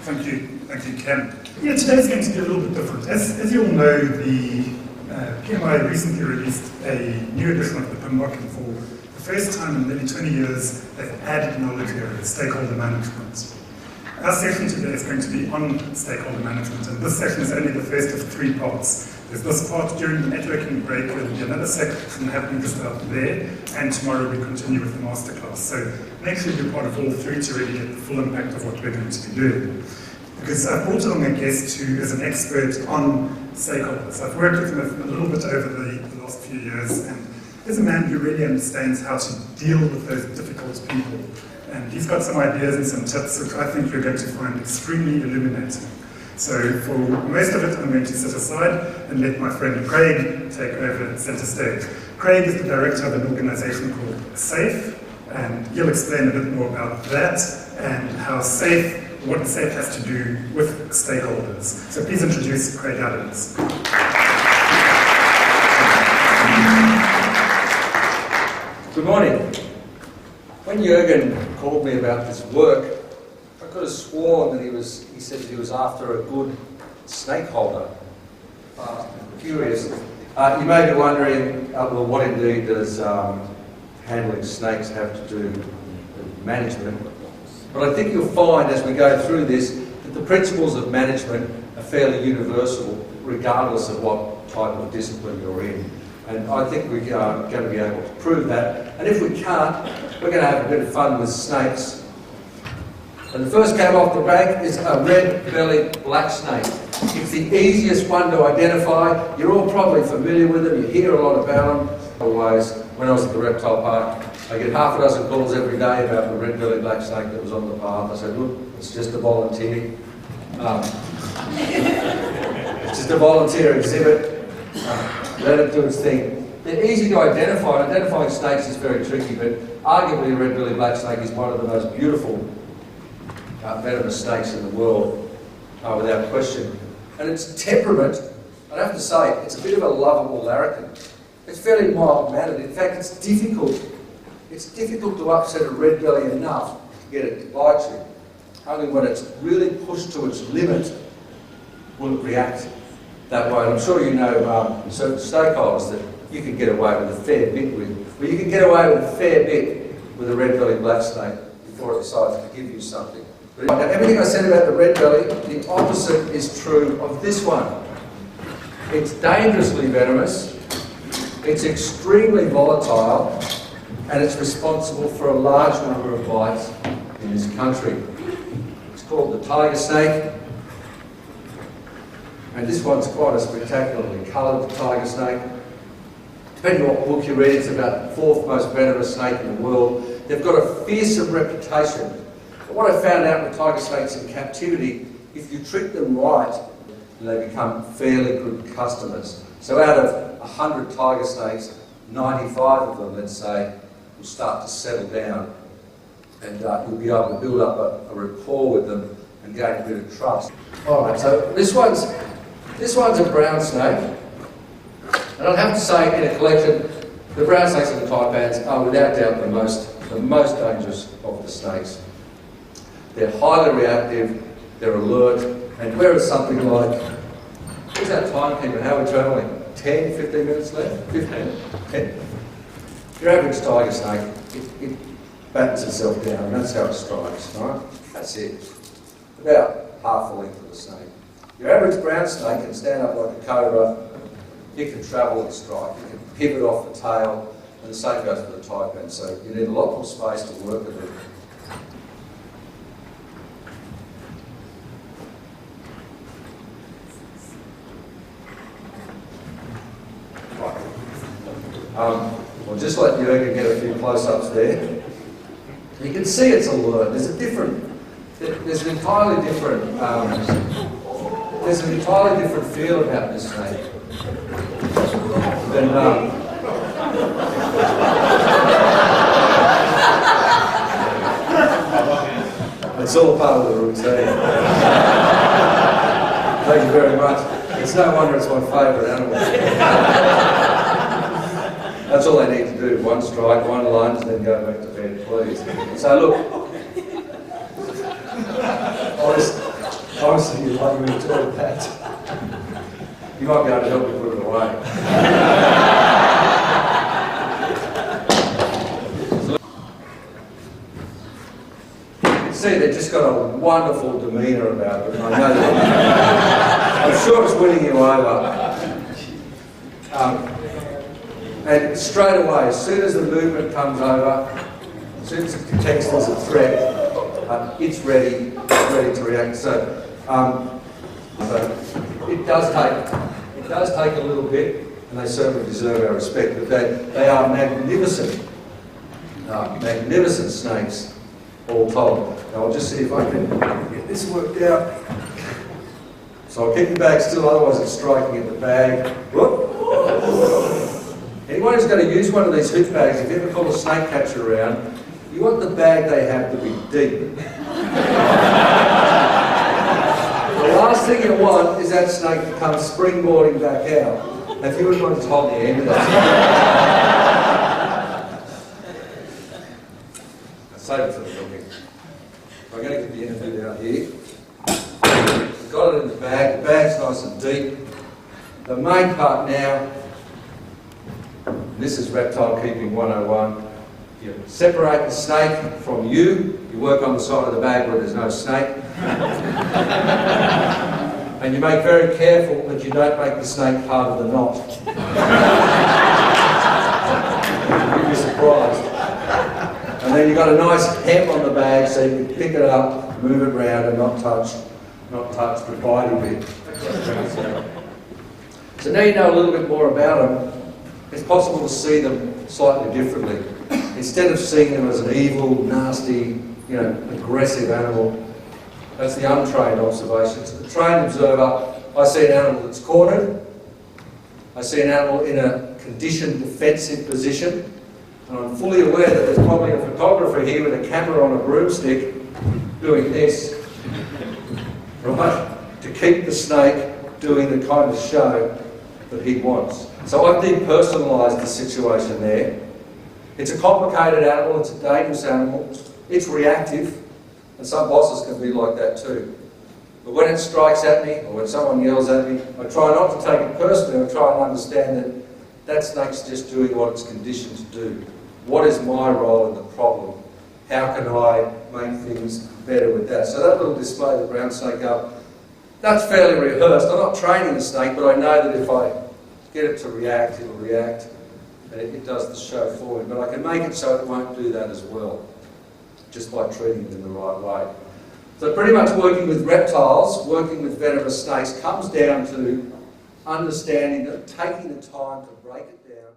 Thank you, Ken. Yeah, today's going to be a little bit different. As you all know, the PMI recently released a new edition of the PIM book, and for the first time in nearly 20 years, they've added knowledge area, stakeholder management. Our session today is going to be on stakeholder management, and this session is only the first of 3 parts. There's this part during the networking break, there'll be another section happening just out there, and tomorrow we continue with the masterclass. So make sure you're part of all 3 to really get the full impact of what we're going to be doing. Because I've brought along a guest who is an expert on stakeholders. I've worked with him a little bit over the last few years, and he's a man who really understands how to deal with those difficult people. And he's got some ideas and some tips which I think you're going to find extremely illuminating. So for most of it, I'm going to sit aside and let my friend Craig take over center stage. Craig is the director of an organization called SSSafe, and he'll explain a bit more about that and how what SSSafe has to do with stakeholders. So please introduce Craig Adams. Good morning. When Jurgen called me about this work, I could have sworn that he said he was after a good snakeholder. Curious. You may be wondering, well, what indeed does handling snakes have to do with management? But I think you'll find as we go through this that the principles of management are fairly universal regardless of what type of discipline you're in. And I think we're going to be able to prove that. And if we can't, we're going to have a bit of fun with snakes. And the first came off the bank is a red-bellied black snake. It's the easiest one to identify. You're all probably familiar with them. You hear a lot about them. Otherwise, when I was at the reptile park, I get half a dozen calls every day about the red-bellied black snake that was on the path. I said, look, it's just a volunteer. It's just a volunteer exhibit. Let it do its thing. They're easy to identify. Identifying snakes is very tricky, but arguably a red-bellied black snake is one of the most beautiful venomous snakes in the world, without question. And its temperament, I'd have to say, it's a bit of a lovable larrikin. It's fairly mild-mannered. In fact, it's difficult to upset a red belly enough to get it to bite you. Only when it's really pushed to its limit will it react that way. And I'm sure you know certain stakeholders that you can get away with a fair bit with. Well, you can get away with a fair bit with a red-bellied black snake before it decides to give you something. Now, everything I said about the red belly, the opposite is true of this one. It's dangerously venomous, it's extremely volatile, and it's responsible for a large number of bites in this country. It's called the tiger snake, and this one's quite a spectacularly coloured tiger snake. Depending on what book you read, it's about the 4th most venomous snake in the world. They've got a fearsome reputation. But what I found out with tiger snakes in captivity, if you treat them right, they become fairly good customers. So out of 100 tiger snakes, 95 of them, let's say, will start to settle down, and you'll be able to build up a rapport with them and gain a bit of trust. All right, so this one's a brown snake, and I'd have to say in a collection, the brown snakes and the taipans are without doubt the most dangerous of the snakes. They're highly reactive, they're alert, and whereas something like, what's our timekeeper, how are we travelling? 10, 15 minutes left? 15? 10. Your average tiger snake, it battens itself down, and that's how it strikes, right? That's it. About half the length of the snake. Your average brown snake can stand up like a cobra, it can travel and strike, it can pivot off the tail, and the same goes for the taipan, so you need a lot more space to work with it. We'll just let Jurgen get a few close-ups there. You can see it's alert. There's an entirely different feel about this snake than it's all part of the routine. Thank you very much. It's no wonder it's my favourite animal. That's all they need to do, one strike, one lunge, then go back to bed, please. So look, closer, you'd like me to do that. You might be able to help me put it away. See, they've just got a wonderful demeanour about them. I know that. I'm sure it's winning you over. And straight away, as soon as the movement comes over, as soon as it detects there's a threat, it's ready to react. So, it does take a little bit, and they certainly deserve our respect. But they are magnificent, magnificent snakes, all told. Now I'll just see if I can get this worked out. So I'll keep the bag still, otherwise it's striking at the bag. Whoop. Anyone who's going to use one of these hoop bags, if you ever call a snake catcher around, you want the bag they have to be deep. The last thing you want is that snake to come springboarding back out. If you wouldn't mind just holding the end of that. I'll save it for the milking. I'm going to get the end of it out here. We've got it in the bag. The bag's nice and deep. The main part now, and this is reptile keeping 101. You separate the snake from you. You work on the side of the bag where there's no snake. And you make very careful that you don't make the snake part of the knot. You'll be surprised. And then you've got a nice hem on the bag so you can pick it up, move it around and not touch the body bit. So now you know a little bit more about them. It's possible to see them slightly differently. Instead of seeing them as an evil, nasty, aggressive animal, that's the untrained observation. So the trained observer, I see an animal that's cornered. I see an animal in a conditioned defensive position. And I'm fully aware that there's probably a photographer here with a camera on a broomstick doing this, right, to keep the snake doing the kind of show that he wants. So I've depersonalised the situation there. It's a complicated animal, it's a dangerous animal, it's reactive, and some bosses can be like that too. But when it strikes at me, or when someone yells at me, I try not to take it personally, I try and understand that that snake's just doing what it's conditioned to do. What is my role in the problem? How can I make things better with that? So that little display, the brown snake up, that's fairly rehearsed. I'm not training the snake, but I know that if I get it to react, it'll react, and it does the show forward. But I can make it so it won't do that as well, just by treating it in the right way. So pretty much working with reptiles, working with venomous snakes, comes down to understanding that taking the time to break it down.